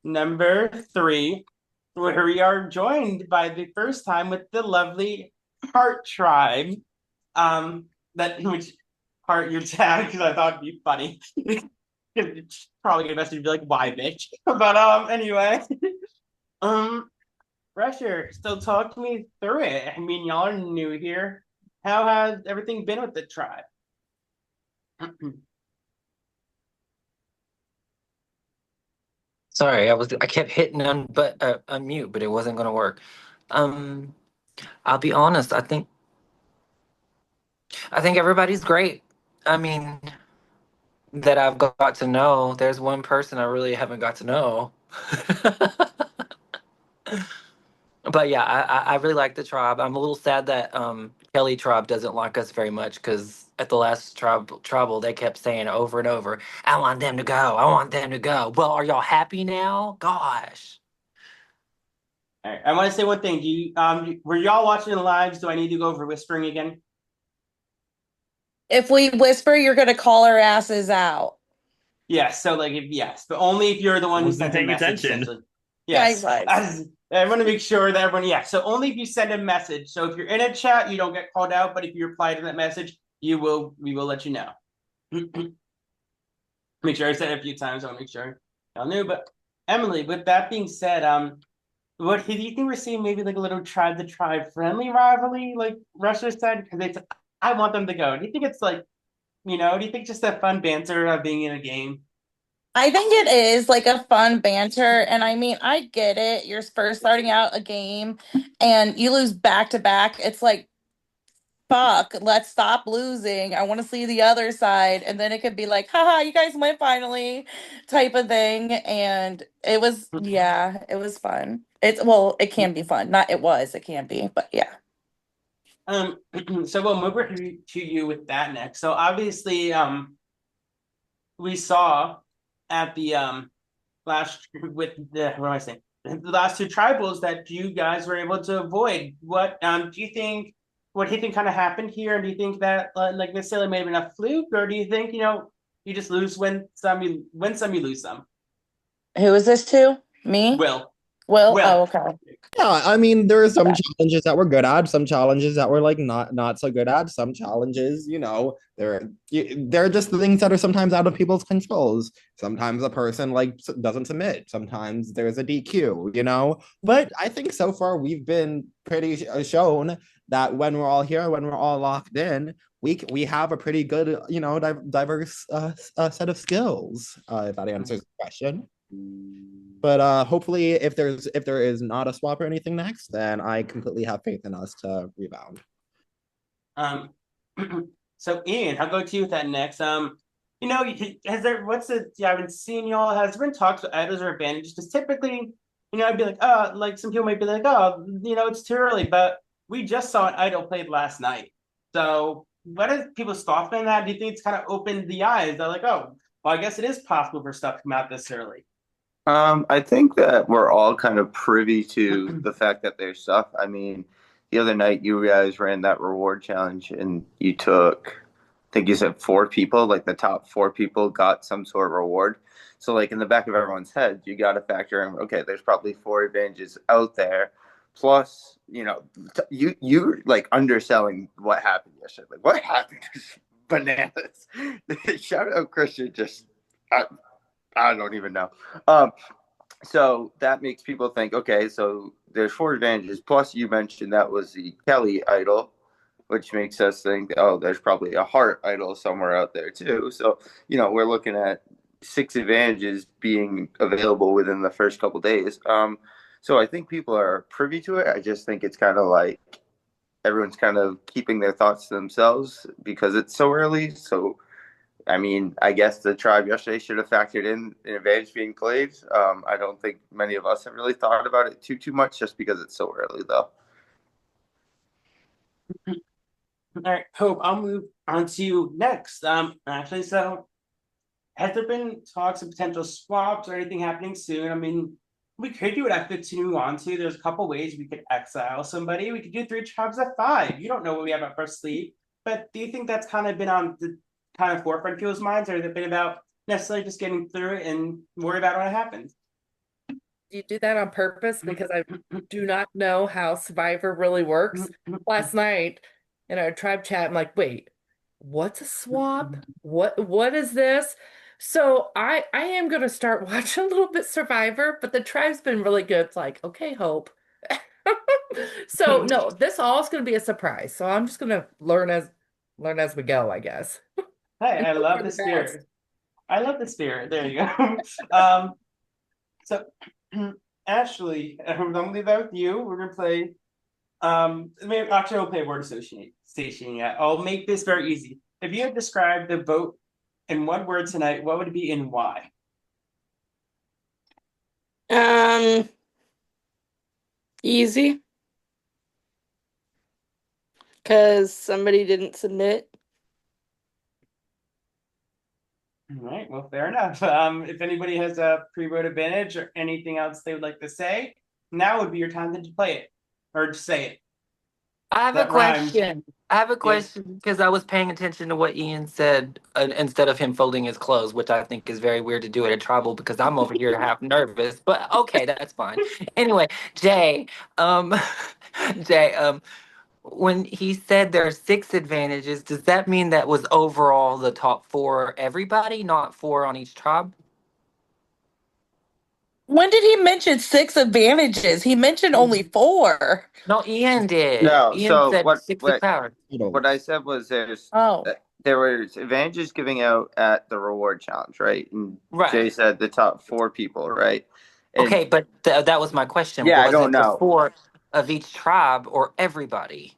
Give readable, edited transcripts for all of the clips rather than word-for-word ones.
number 3, where we are joined by the first time with the lovely Heart Tribe. That which Heart your tag because I thought it'd be funny. It's probably gonna message be like, "Why, bitch?" But anyway, um, Rusher. So talk me through it. I mean, y'all are new here. How has everything been with the tribe? Sorry, I kept hitting unmute, but it wasn't gonna work. Um, I'll be honest, I think everybody's great. I mean, that I've got to know. There's one person I really haven't got to know. But yeah, I really like the tribe. I'm a little sad that Kelly tribe doesn't like us very much because at the last tribal they kept saying over and over, "I want them to go. I want them to go." Well, are y'all happy now? Gosh. All right. I want to say one thing. Do you were y'all watching the lives? Do I need to go over whispering again? If we whisper, you're gonna call our asses out. Yes. So like if yes, but only if you're the I one who wasn't sent a paying message, attention. essentially. Guys, Yes. guys. I want to make sure that everyone, yeah. So only if you send a message. So if you're in a chat, you don't get called out, but if you reply to that message, we will let you know. Make sure I said it a few times. I want to make sure y'all knew. But Emily, with that being said, what do you think we're seeing maybe like a little tribe to tribe friendly rivalry, like Russia said? Because it's I want them to go. Do you think it's like, do you think just that fun banter of being in a game? I think it is like a fun banter. And I mean, I get it. You're first starting out a game and you lose back to back. It's like, fuck, let's stop losing. I want to see the other side. And then it could be like, haha, you guys win finally, type of thing. And it was, yeah, it was fun. Well, it can be fun. Not it was, it can be, but yeah. Um, so we'll move over to you with that next. So obviously, we saw at the last with the what am I saying? The last two tribals that you guys were able to avoid. What do you think? What do you think kind of happened here? Do you think that like necessarily may have been a fluke, or do you think you just lose when some you win some you lose some? Who is this to? Me? Will Will? Will Oh, okay. Yeah, I mean, there are some challenges that we're good at, some challenges that we're like not so good at, some challenges, they're just the things that are sometimes out of people's controls. Sometimes a person like doesn't submit. Sometimes there's a DQ, you know. But I think so far we've been pretty shown that when we're all here, when we're all locked in, we have a pretty good, diverse set of skills. If that answers the question. But hopefully, if there is not a swap or anything next, then I completely have faith in us to rebound. um. So Ian, I'll go to you with that next. Has there what's the yeah, I've been seeing y'all. Has there been talks with idols or advantages? Because typically, I'd be like, oh, like some people might be like, oh, it's too early, but we just saw an idol played last night. So what is people's thoughts on that? Do you think it's kind of opened the eyes? They're like, oh, well, I guess it is possible for stuff to come out this early. I think that we're all kind of privy to the fact that there's stuff. I mean, the other night you guys ran that reward challenge and you took, I think you said 4 people, like the top 4 people got some sort of reward. So, like in the back of everyone's head, you got to factor in, okay, there's probably 4 advantages out there. Plus, you like underselling what happened yesterday. Like what happened? Bananas. Shout out Christian. I don't even know. Um, so that makes people think, okay, so there's 4 advantages. Plus, you mentioned that was the Kelly idol, which makes us think, oh, there's probably a heart idol somewhere out there too. So, we're looking at 6 advantages being available within the first couple days. So I think people are privy to it. I just think it's kind of like everyone's kind of keeping their thoughts to themselves because it's so early. So I mean, I guess the tribe yesterday should have factored in an advantage being played. I don't think many of us have really thought about it too much, just because it's so early, though. All right, Hope, I'll move on to you next. Actually, so has there been talks of potential swaps or anything happening soon? I mean, we could do it at 15 move on to. There's a couple ways we could exile somebody. We could do 3 tribes at 5. You don't know what we have up our sleeve. But do you think that's kind of been on the kind of forefront of people's minds, or has it been about necessarily just getting through it and worry about what happens? you do that on purpose? Because I do not know how Survivor really works. Last night in our tribe chat, I'm like, wait, what's a swap? What is this? So I am gonna start watching a little bit Survivor, but the tribe's been really good. It's like, okay, Hope. So no, this all is gonna be a surprise. So I'm just gonna learn as we go, I guess. Hey, I And hope love for the the best. spirit. I love the spirit. There you go. So Ashley, I'm gonna leave that with you. We're gonna play. Maybe actually, we'll play word association. Yeah, I'll make this very easy. If you had described the vote in one word tonight, what would it be and why? Easy. Because somebody didn't submit. All right, well, fair enough. If anybody has a pre-vote advantage or anything else they would like to say, now would be your time to play it or to say it. I have a That rhymed. question. I have a question because I was paying attention to what Ian said instead of him folding his clothes, which I think is very weird to do at a tribal because I'm over here half nervous. But okay, that's fine. Anyway, Jay, um, Jay, when he said there are 6 advantages, does that mean that was overall the top 4 everybody, not 4 on each tribe? When did he mention 6 advantages? He mentioned only 4. No, Ian did. No, Ian so said what- 6 what- of power. What I said was Oh, there was advantages giving out at the reward challenge, right? And Right. Jay said the top 4 people, right? And Okay, but that was my question. Yeah, I was don't it the know. 4 of each tribe or everybody?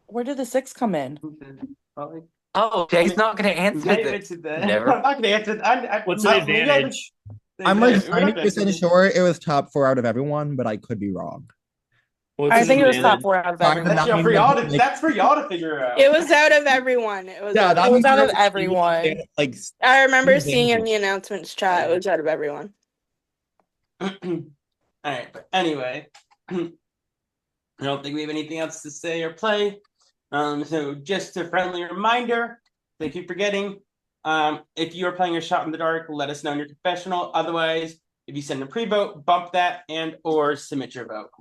where did the 6 come in? Oh, Jay's not going to answer Maybe this. it's the. Never. I'm not gonna answer. What's an advantage? I'm like We're not 90% gonna- sure it was top 4 out of everyone, but I could be wrong. What's I an think it was top advantage? 4 out of Sorry, everyone. That's not for y'all to. like- That's for y'all to figure out. It was out of everyone. It was. Yeah, out that It was means out there of was everyone. like I remember advantages. seeing in the announcements chat. It was out of everyone. All right, but anyway, I don't think we have anything else to say or play. So just a friendly reminder, they keep forgetting. If you are playing a shot in the dark, let us know in your confessional. Otherwise, if you send a pre-vote, bump that and or submit your vote.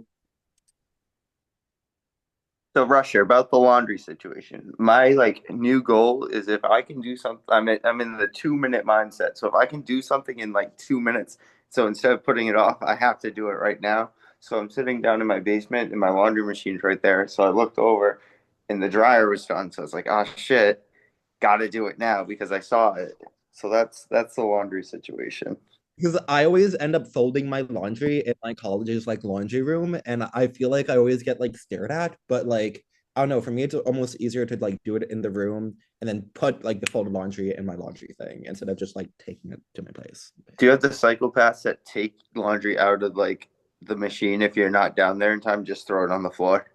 So Russia, about the laundry situation. My new goal is if I can do something, I'm in the 2-minute mindset. So if I can do something in 2 minutes, so instead of putting it off, I have to do it right now. So I'm sitting down in my basement and my laundry machine's right there. So I looked over and the dryer was done. So I was like, oh shit, gotta do it now because I saw it. So that's the laundry situation. Because I always end up folding my laundry in my college's laundry room, and I feel like I always get stared at. But I don't know. For me, it's almost easier to do it in the room and then put the folded laundry in my laundry thing instead of just taking it to my place. Do you have the psychopaths that take laundry out of the machine if you're not down there in time, just throw it on the floor?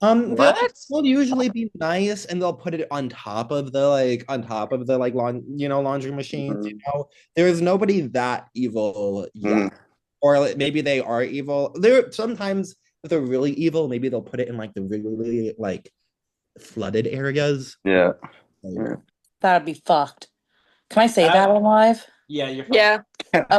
They'll usually be nice and they'll put it on top of the laundry machines. There's nobody that evil yet. Or maybe they are evil. They're sometimes if they're really evil, maybe they'll put it in the really flooded areas. Yeah. That'd be fucked. Can I say that on live? Yeah, you're fine. Yeah. Okay. I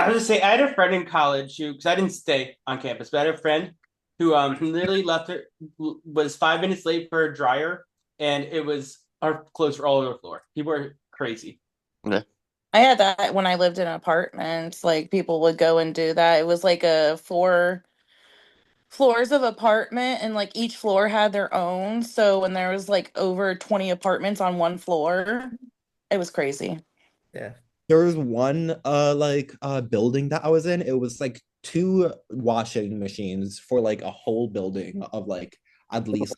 was just say I had a friend in college who, because I didn't stay on campus, but I had a friend who literally left it, was 5 minutes late for a dryer, and it was our clothes were all over the floor. People were crazy. Yeah. I had that when I lived in apartments. People would go and do that. It was a 4 floors of apartment, and each floor had their own. So when there was over 20 apartments on one floor, it was crazy. Yeah. There was one building that I was in. It was 2 washing machines for a whole building of at least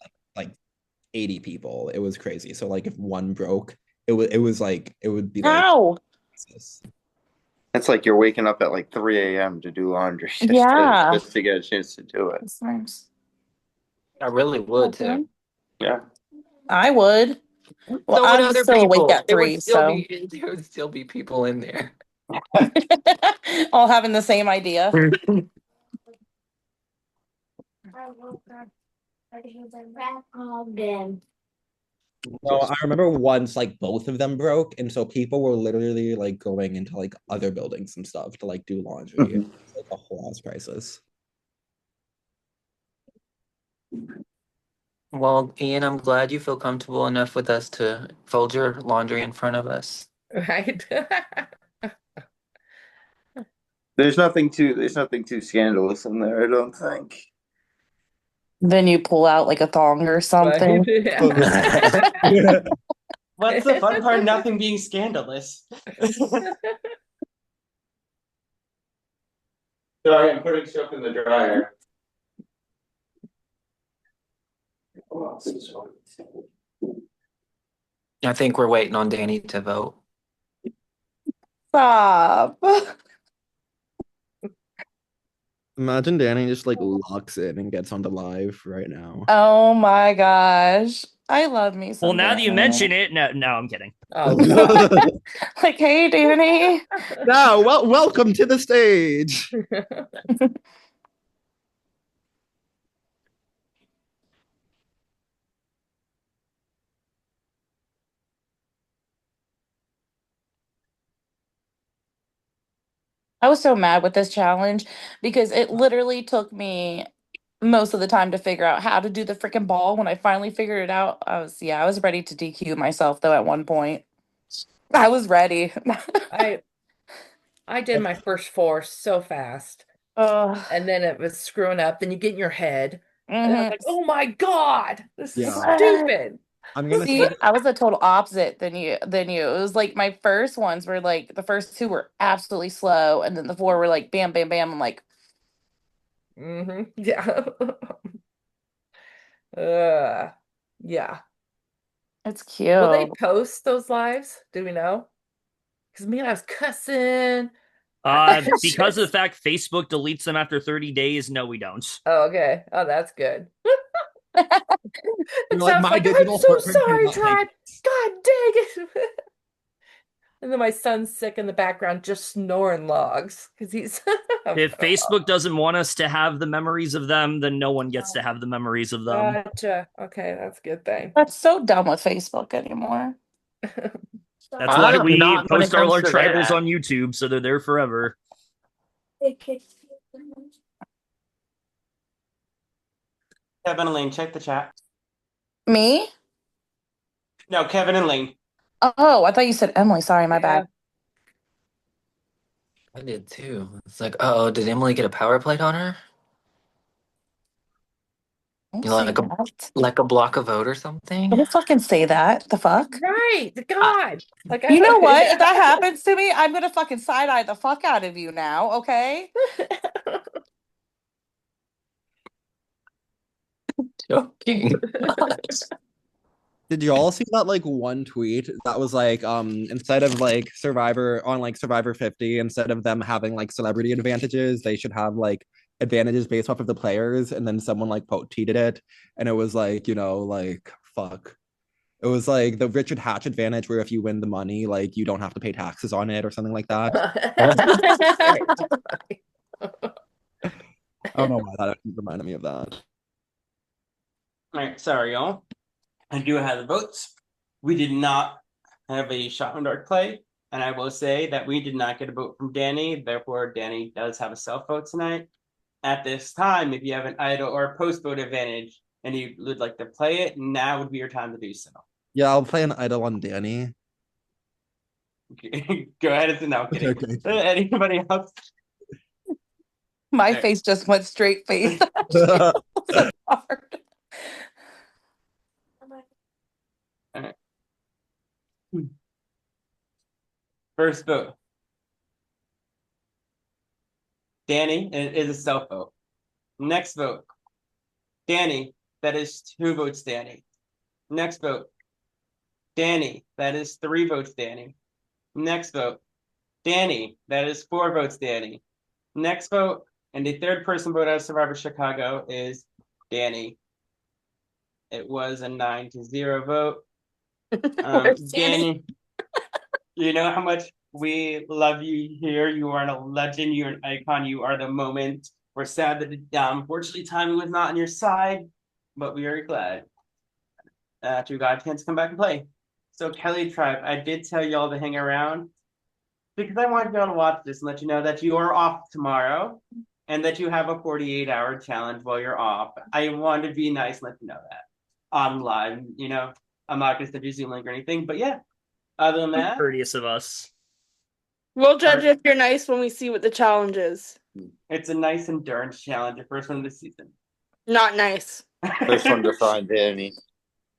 80 people. It was crazy. So if one broke, it would be How? It's like you're waking up at 3 a.m. to do laundry Yeah. just to get a chance to do it. That's nice. I really would too. Yeah. I would. Well, So would I'm other still awake people. at 3, so There would still be people in there. all having the same idea. No, I remember once like both of them broke, and so people were literally like going into like other buildings and stuff to like do laundry. It was like a whole ass crisis. Well, Ian, I'm glad you feel comfortable enough with us to fold your laundry in front of us. Right? There's nothing too scandalous in there, I don't think. Then you pull out like a thong or something. Right? Yeah. What's the fun part? Nothing being scandalous. Sorry, I'm putting stuff in the dryer. I think we're waiting on Danny to vote. Stop. Imagine Danny just like locks in and gets onto live right now. Oh my gosh. I love me some Well, now that you Danny. mention it, no, I'm kidding. Oh, God. Like, hey, Danny. Now, welcome to the stage. I was so mad with this challenge because it literally took me most of the time to figure out how to do the freaking ball. When I finally figured it out, I was ready to DQ myself though at one point. I was ready. I did my first four so fast, Ugh. and then it was screwing up. Then you get in your head, and I'm Mhm. like, "Oh my God, this is Yeah. stupid." I'm gonna See, I was the total opposite than you. It was like my first ones were like the first two were absolutely slow, and then the four were like bam, bam, bam. I'm like, Yeah. Yeah. it's Will they cute. post those lives? Do we know? Because man, I was cussing. Because of the fact Facebook deletes them after 30 days, no, we don't. Oh, okay. Oh, that's good. You're It like, sounds my like, I'm digital so footprint sorry, cannot take tribe. God dang it. And then my son's sick in the background just snoring logs because he's If Facebook doesn't want us to have the memories of them, then no one gets to have the memories of them. Gotcha. Okay, that's a good thing. That's so dumb with Facebook anymore. That's why we Not when it post all our comes to their tribals app. on YouTube, so they're there forever. Kevin and Lane, check the chat. Me? No, Kevin and Lane. Oh, I thought you said Emily. Sorry, my bad. I did too. It's like, oh, did Emily get a power plate on her? Don't You know, say that. like a block of vote or something? Don't fucking say that. The fuck? Right. God. Like You know what? If that happens to me, I'm gonna fucking side eye the fuck out of you now, okay? Joking. Did you all see that like one tweet that was like instead of like Survivor on like Survivor 50, instead of them having like celebrity advantages, they should have like advantages based off of the players, and then someone like tweeted it, and it was like, you know, like fuck. It was like the Richard Hatch advantage where if you win the money, like you don't have to pay taxes on it or something like that. I don't know why that reminded me of that. All right, sorry, y'all. I do have the votes. We did not have a shot in dark play, and I will say that we did not get a vote from Danny. Therefore, Danny does have a self vote tonight. At this time, if you have an idle or post vote advantage and you would like to play it, now would be your time to do so. Yeah, I'll play an idol on Danny. Okay. Go ahead and now kidding. Okay. Anybody else? My Okay. face just went straight face. Hard. First vote. Danny is a self vote. Next vote. Danny, that is 2 votes, Danny. Next vote. Danny, that is 3 votes, Danny. Next vote. Danny, that is 4 votes, Danny. Next vote, and the third person vote out of Survivor Chicago is Danny. It was a 9-0 vote. Where's Danny, you know how much we love you here. You are a legend. You're an icon. You are the moment. We're sad that unfortunately timing was not on your side, but we are glad. that you got a chance to come back and play. So Kelly Tribe, I did tell y'all to hang around because I wanted y'all to watch this and let you know that you are off tomorrow and that you have a 48-hour challenge while you're off. I wanted to be nice and let you know that on live. You know, I'm not gonna send you Zoom link or anything, but yeah. Other than that, Courteous of us. We'll judge if you're nice when we see what the challenge is. it's a nice endurance challenge, the first one of the season. Not nice. First one to find Danny.